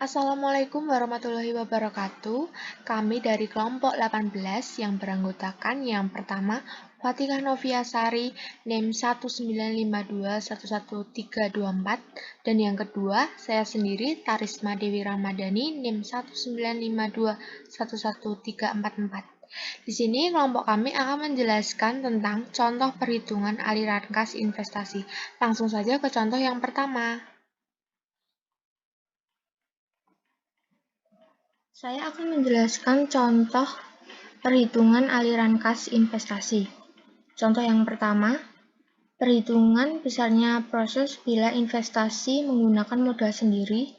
Assalamualaikum warahmatullahi wabarakatuh. Kami dari kelompok 18 yang beranggotakan yang pertama Fatihah Noviasari NIM 195211324 dan yang kedua saya sendiri Tarisma Dewi Ramadhani NIM 195211344. Di sini kelompok kami akan menjelaskan tentang contoh perhitungan aliran kas investasi. Langsung saja ke contoh yang pertama. Saya akan menjelaskan contoh perhitungan aliran kas investasi. Contoh yang pertama, perhitungan besarnya proses bila investasi menggunakan modal sendiri.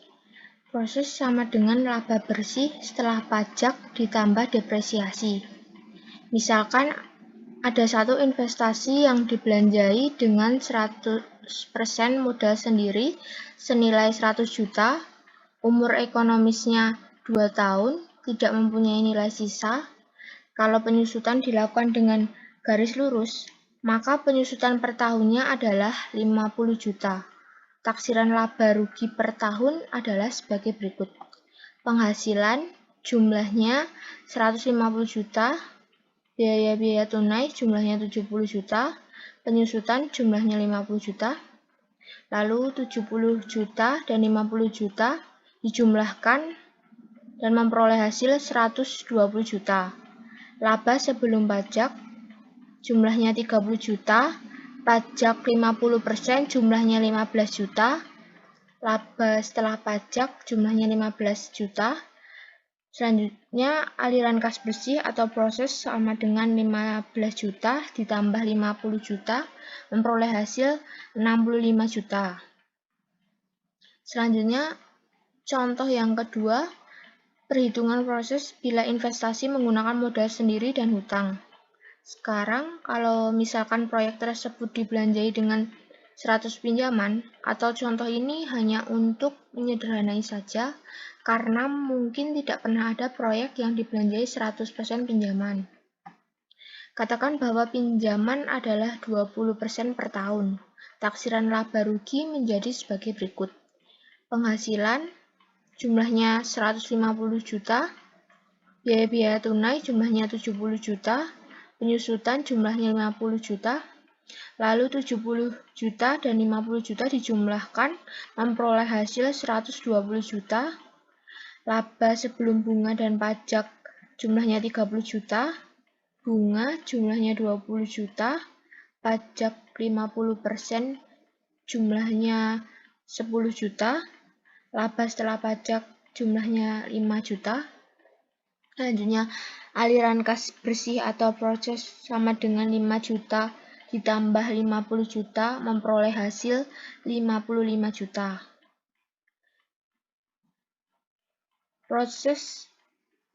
Proses sama dengan laba bersih setelah pajak ditambah depresiasi. Misalkan ada satu investasi yang dibelanjai dengan 100% modal sendiri senilai 100 juta, umur ekonomisnya 2 tahun, tidak mempunyai nilai sisa. Kalau penyusutan dilakukan dengan garis lurus, maka penyusutan per tahunnya adalah 50 juta. Taksiran laba rugi per tahun adalah sebagai berikut. Penghasilan jumlahnya 150 juta, biaya-biaya tunai jumlahnya 70 juta, penyusutan jumlahnya 50 juta, lalu 70 juta dan 50 juta dijumlahkan dan memperoleh hasil 120 juta. Laba sebelum pajak jumlahnya 30 juta, pajak 50% jumlahnya 15 juta, laba setelah pajak jumlahnya 15 juta. Selanjutnya, aliran kas bersih atau proses sama dengan 15 juta ditambah 50 juta, memperoleh hasil 65 juta. Selanjutnya, contoh yang kedua, perhitungan proses bila investasi menggunakan modal sendiri dan hutang. Sekarang, kalau misalkan proyek tersebut dibelanjai dengan 100 pinjaman, atau contoh ini hanya untuk menyederhanai saja, karena mungkin tidak pernah ada proyek yang dibelanjai 100% pinjaman. Katakan bahwa pinjaman adalah 20% per tahun. Taksiran laba rugi menjadi sebagai berikut. Penghasilan jumlahnya 150 juta, biaya-biaya tunai jumlahnya 70 juta, penyusutan jumlahnya 50 juta, lalu 70 juta dan 50 juta dijumlahkan memperoleh hasil 120 juta, laba sebelum bunga dan pajak jumlahnya 30 juta, bunga jumlahnya 20 juta, pajak 50% jumlahnya 10 juta, laba setelah pajak jumlahnya 5 juta. Selanjutnya, aliran kas bersih atau proses sama dengan 5 juta ditambah 50 juta memperoleh hasil 55 juta. Proses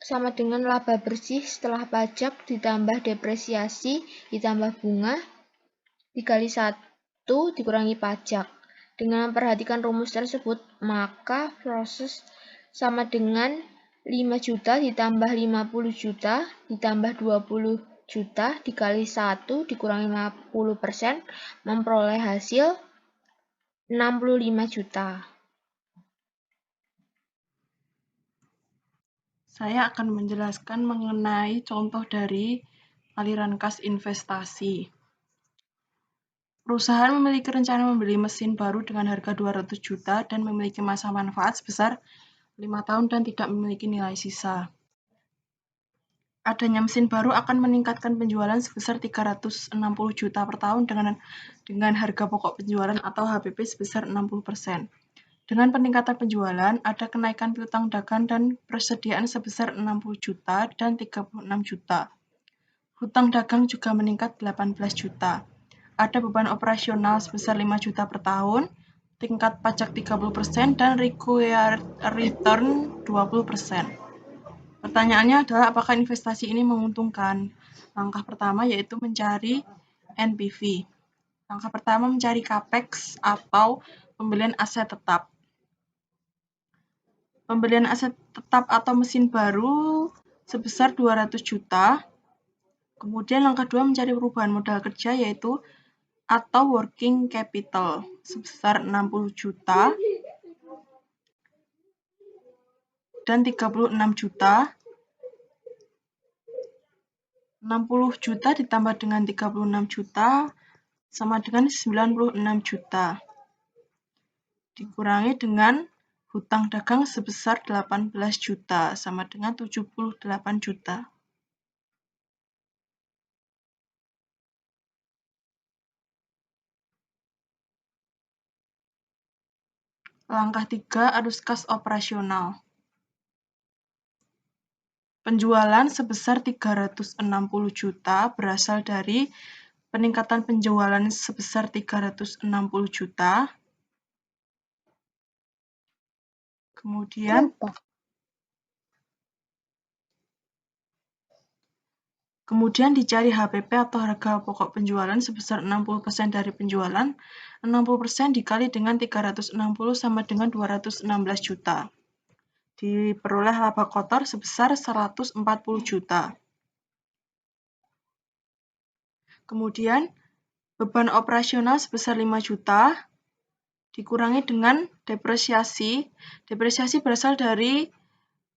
sama dengan laba bersih setelah pajak ditambah depresiasi ditambah bunga dikali 1 dikurangi pajak. Dengan memperhatikan rumus tersebut, maka proses sama dengan 5 juta ditambah 50 juta ditambah 20 juta dikali 1 dikurangi 50% memperoleh hasil 65 juta. Saya akan menjelaskan mengenai contoh dari aliran kas investasi. Perusahaan memiliki rencana membeli mesin baru dengan harga 200 juta dan memiliki masa manfaat sebesar 5 tahun dan tidak memiliki nilai sisa. Adanya mesin baru akan meningkatkan penjualan sebesar 360 juta per tahun dengan harga pokok penjualan atau HPP sebesar 60%. Dengan peningkatan penjualan, ada kenaikan piutang dagang dan persediaan sebesar 60 juta dan 36 juta. Hutang dagang juga meningkat 18 juta. Ada beban operasional sebesar 5 juta per tahun, tingkat pajak 30% dan required return 20%. Pertanyaannya adalah apakah investasi ini menguntungkan? Langkah pertama yaitu mencari NPV. Langkah pertama mencari CAPEX atau pembelian aset tetap. Pembelian aset tetap atau mesin baru sebesar 200 juta. Kemudian langkah 2 mencari perubahan modal kerja yaitu atau working capital sebesar 60 juta. dan 36 juta. 60 juta ditambah dengan 36 juta sama dengan 96 juta. Dikurangi dengan hutang dagang sebesar 18 juta sama dengan 78 juta. Langkah 3, arus kas operasional. Penjualan sebesar 360 juta berasal dari peningkatan penjualan sebesar 360 juta. Kemudian dicari HPP atau harga pokok penjualan sebesar 60% dari penjualan. 60% dikali dengan 360 sama dengan 216 juta. Diperoleh laba kotor sebesar 140 juta. Kemudian beban operasional sebesar 5 juta dikurangi dengan depresiasi. Depresiasi berasal dari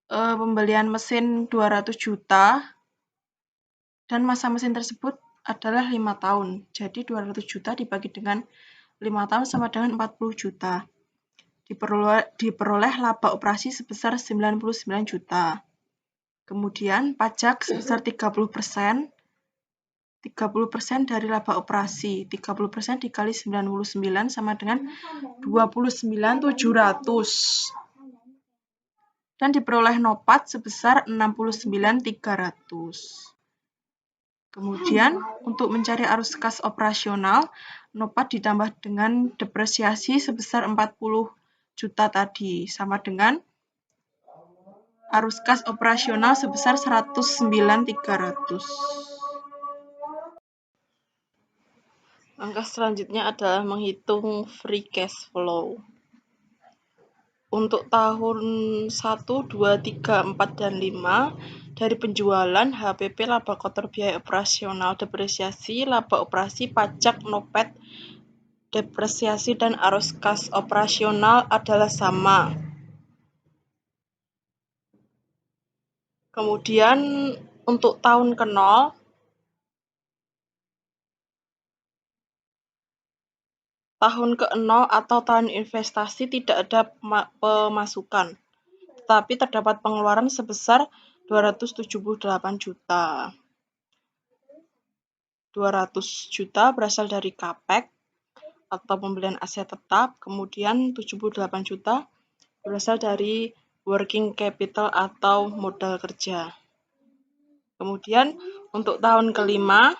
pembelian mesin 200 juta dan masa mesin tersebut adalah 5 tahun. Jadi 200 juta dibagi dengan 5 tahun sama dengan 40 juta. Diperoleh laba operasi sebesar 99 juta. Kemudian pajak sebesar 30%. 30% dari laba operasi. 30% dikali 99 sama dengan 29.700. Dan diperoleh NOPAT sebesar 69.300. Kemudian, untuk mencari arus kas operasional, NOPAT ditambah dengan depresiasi sebesar 40 juta tadi, sama dengan arus kas operasional sebesar 109.300. Langkah selanjutnya adalah menghitung free cash flow. Untuk tahun 1, 2, 3, 4, dan 5, dari penjualan, HPP, laba kotor, biaya operasional, depresiasi, laba operasi, pajak, NOPAT, depresiasi, dan arus kas operasional adalah sama. Kemudian untuk tahun ke-0, tahun ke-0 atau tahun investasi tidak ada pemasukan, tetapi terdapat pengeluaran sebesar 278 juta. 200 juta berasal dari capex atau pembelian aset tetap, kemudian 78 juta berasal dari working capital atau modal kerja. Kemudian untuk tahun ke-5,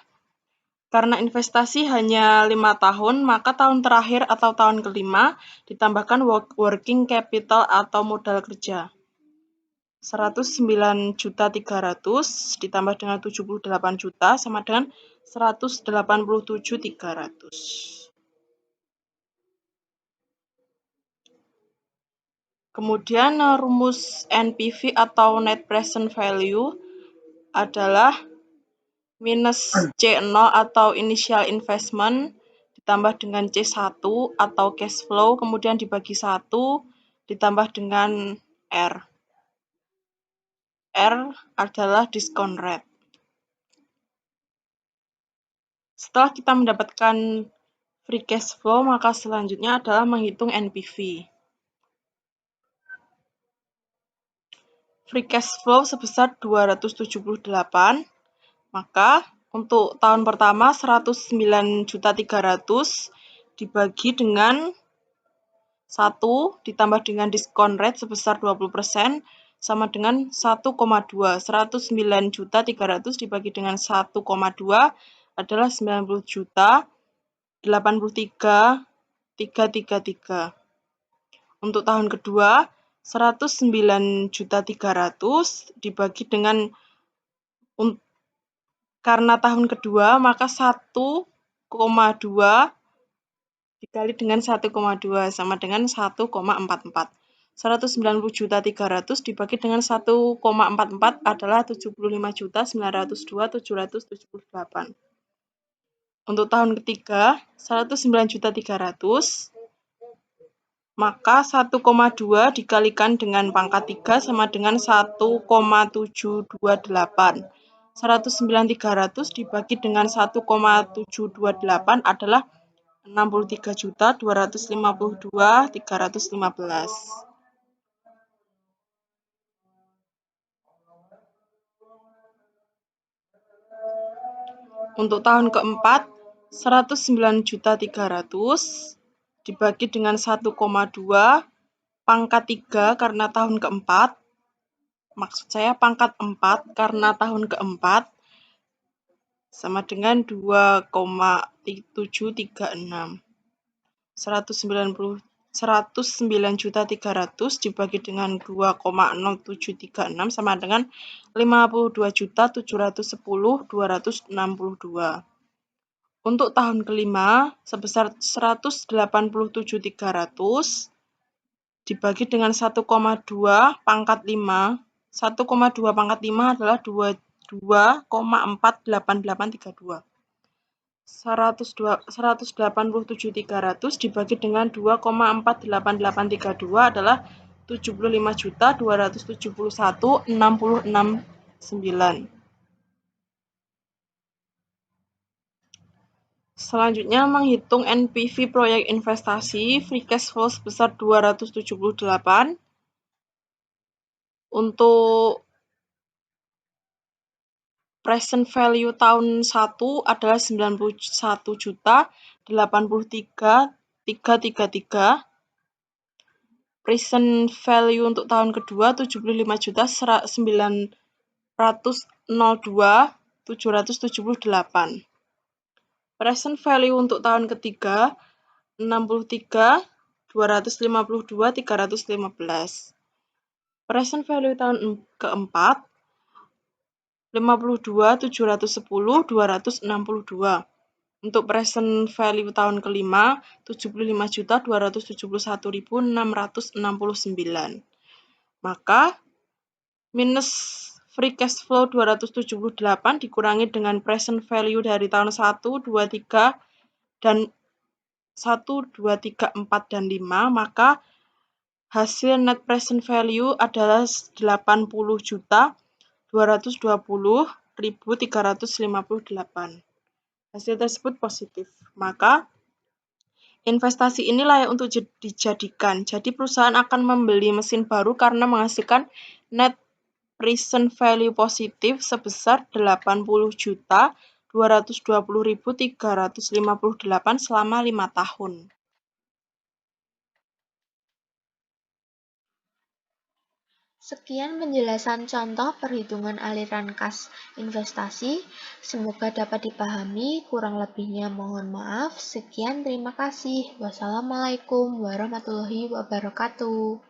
karena investasi hanya 5 tahun, maka tahun terakhir atau tahun ke-5 ditambahkan working capital atau modal kerja. 109.300 ditambah dengan 78 juta sama dengan 187.300. Kemudian rumus NPV atau Net Present Value adalah minus C0 atau Initial Investment ditambah dengan C1 atau Cash Flow, kemudian dibagi 1 ditambah dengan R. R adalah Discount Rate. Setelah kita mendapatkan free cash flow, maka selanjutnya adalah menghitung NPV. Free cash flow sebesar 278, maka untuk tahun pertama 109.300 dibagi dengan 1 ditambah dengan diskon rate sebesar 20% sama dengan 1,2. 109.300 dibagi dengan 1,2 adalah 90 juta 83.333. Untuk tahun kedua 109.300 dibagi dengan, karena tahun kedua maka 1,2 dikali dengan 1,2 sama dengan 1,44. 190.300 dibagi dengan 1,44 adalah 75.902.778. Untuk tahun ketiga 109.300 maka 1,2 dikalikan dengan pangkat 3 sama dengan 1,728. 109.300 dibagi dengan 1,728 adalah 63.252.315. Untuk tahun keempat, 109.300 dibagi dengan 1,2 pangkat 3 karena tahun keempat. Maksud saya pangkat 4 karena tahun keempat sama dengan 2,736. 109.300 dibagi dengan 2,0736 sama dengan 52.710.262. Untuk tahun kelima sebesar 187.300 dibagi dengan 1,2 pangkat 5. 1,2 pangkat 5 adalah 22,48832. 187.300 dibagi dengan 2,48832 adalah 75.271.669. Selanjutnya menghitung NPV proyek investasi free cash flow sebesar 278. Untuk present value tahun 1 adalah 91.083.333. Present value untuk tahun kedua 75.902.778. Present value untuk tahun ketiga 63.252.315. Present value tahun keempat 52.710.262. Untuk present value tahun kelima 75.271.669. Maka minus free cash flow 278 dikurangi dengan present value dari tahun 1, 2, 3 dan 1, 2, 3, 4 dan 5, maka hasil net present value adalah 80.220.358. Hasil tersebut positif. Maka investasi ini layak untuk dijadikan. Jadi perusahaan akan membeli mesin baru karena menghasilkan net present value positif sebesar 80.220.358 selama 5 tahun. Sekian penjelasan contoh perhitungan aliran kas investasi. Semoga dapat dipahami, kurang lebihnya mohon maaf. Sekian, terima kasih. Wassalamualaikum warahmatullahi wabarakatuh.